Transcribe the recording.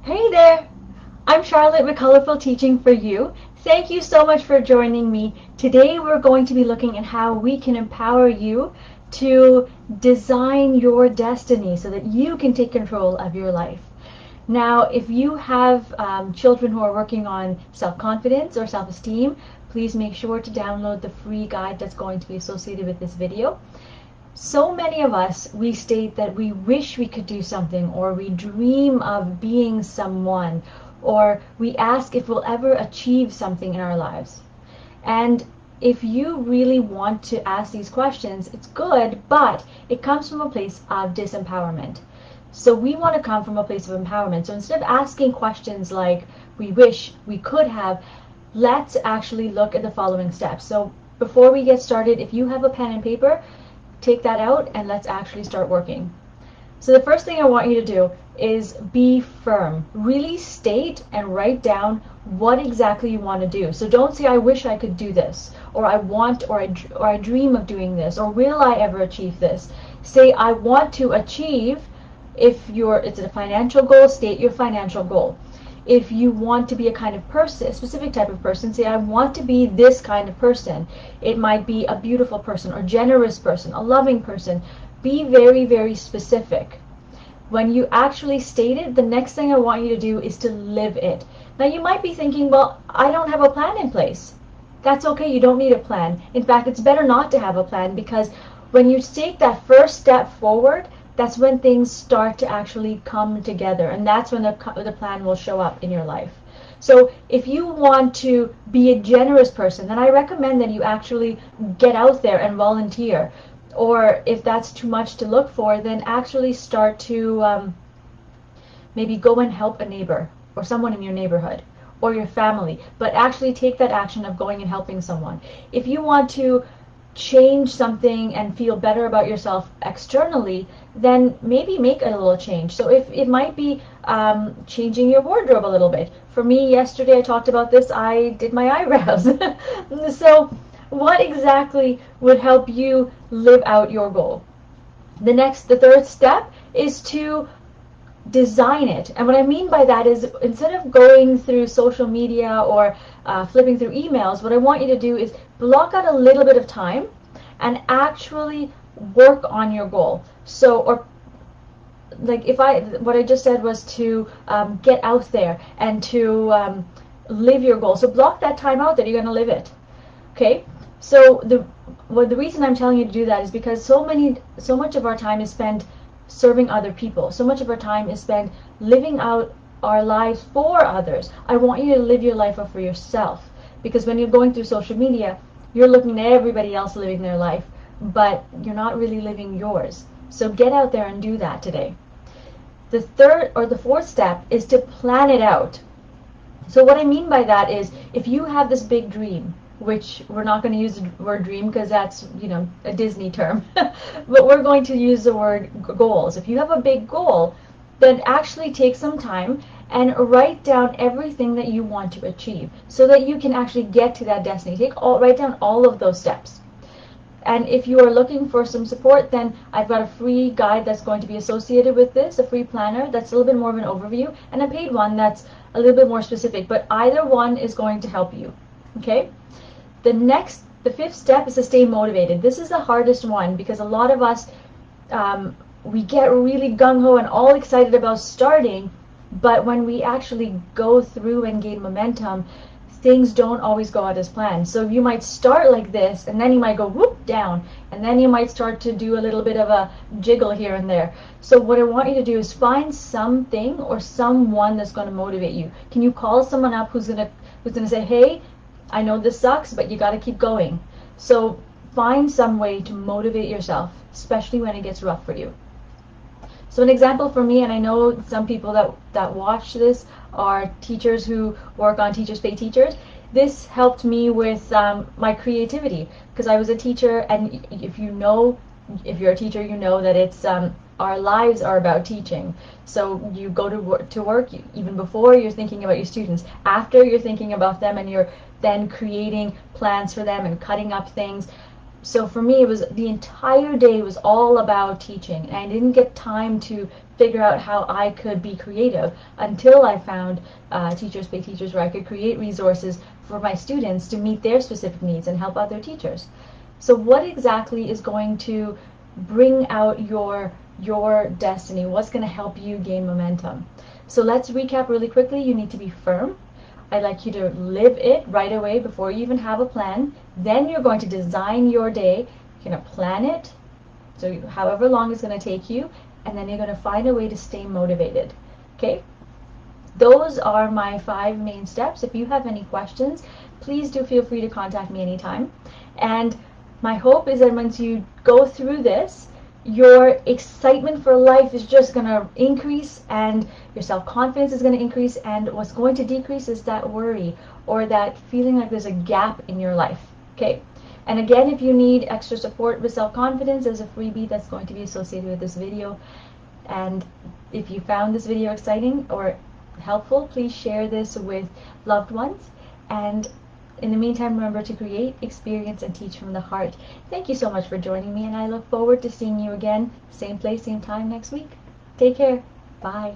Hey there! I'm Charlotte with Colorful Teaching for You. Thank you so much for joining me. Today we're going to be looking at how we can empower you to design your destiny so that you can take control of your life. Now, if you have children who are working on self-confidence or self-esteem, please make sure to download the free guide that's going to be associated with this video. So many of us, we state that we wish we could do something, or we dream of being someone, or we ask if we'll ever achieve something in our lives. And if you really want to ask these questions, it's good, but it comes from a place of disempowerment. So we want to come from a place of empowerment. So instead of asking questions like we wish we could have, let's actually look at the following steps. So before we get started, if you have a pen and paper, take that out and let's actually start working. So the first thing I want you to do is be firm. Really state and write down what exactly you want to do. So don't say, I wish I could do this, or I want, or I dream of doing this, or will I ever achieve this? Say, I want to achieve. If it's a financial goal, state your financial goal. If you want to be a kind of person, a specific type of person, say, I want to be this kind of person. It might be a beautiful person, or generous person, a loving person. Be very, very specific. When you actually state it, the next thing I want you to do is to live it. Now you might be thinking, well, I don't have a plan in place. That's okay, you don't need a plan. In fact, it's better not to have a plan, because when you take that first step forward, that's when things start to actually come together, and that's when the plan will show up in your life. So if you want to be a generous person, then I recommend that you actually get out there and volunteer. Or if that's too much to look for, then actually start to maybe go and help a neighbor or someone in your neighborhood or your family, but actually take that action of going and helping someone. If you want to change something and feel better about yourself externally, then maybe make a little change. So if it might be changing your wardrobe a little bit. For me, yesterday I talked about this, I did my eyebrows. So what exactly would help you live out your goal? The third step is to design it. And what I mean by that is, instead of going through social media or flipping through emails, what I want you to do is block out a little bit of time and actually work on your goal. So, or like what I just said was to get out there and to live your goal. So block that time out that you're going to live it. Okay? So the reason I'm telling you to do that is because so much of our time is spent serving other people. So much of our time is spent living out our lives for others. I want you to live your life up for yourself, because when you're going through social media, you're looking at everybody else living their life, but you're not really living yours. So get out there and do that today. The third or the fourth step is to plan it out. So what I mean by that is, if you have this big dream, which we're not going to use the word dream because that's, a Disney term, but we're going to use the word goals. If you have a big goal, then actually take some time and write down everything that you want to achieve so that you can actually get to that destiny. Write down all of those steps. And if you are looking for some support, then I've got a free guide that's going to be associated with this, a free planner that's a little bit more of an overview, and a paid one that's a little bit more specific. But either one is going to help you. Okay? The fifth step is to stay motivated. This is the hardest one, because a lot of us, we get really gung-ho and all excited about starting, but when we actually go through and gain momentum, things don't always go out as planned. So you might start like this, and then you might go whoop down, and then you might start to do a little bit of a jiggle here and there. So what I want you to do is find something or someone that's going to motivate you. Can you call someone up who's going to say, hey, I know this sucks, but you got to keep going. So find some way to motivate yourself, especially when it gets rough for you. So an example for me, and I know some people that watch this are teachers who work on Teachers Pay Teachers. This helped me with my creativity, because I was a teacher, and if you're a teacher, you know that it's our lives are about teaching. So you go to work, even before you're thinking about your students, after you're thinking about them, and you're then creating plans for them and cutting up things. So for me, it was the entire day was all about teaching, and I didn't get time to figure out how I could be creative until I found Teachers Pay Teachers, where I could create resources for my students to meet their specific needs and help other teachers. So what exactly is going to bring out your destiny? What's going to help you gain momentum? So let's recap really quickly. You need to be firm. I'd like you to live it right away before you even have a plan. Then you're going to design your day. You're going to plan it, so however long it's going to take you, and then you're going to find a way to stay motivated. Okay? Those are my 5 main steps. If you have any questions, please do feel free to contact me anytime. And my hope is that once you go through this, your excitement for life is just going to increase, and your self-confidence is going to increase, and what's going to decrease is that worry or that feeling like there's a gap in your life. Okay? And again, if you need extra support with self-confidence, there's a freebie that's going to be associated with this video. And if you found this video exciting or helpful, please share this with loved ones. And in the meantime, remember to create, experience, and teach from the heart. Thank you so much for joining me, and I look forward to seeing you again, same place, same time next week. Take care. Bye.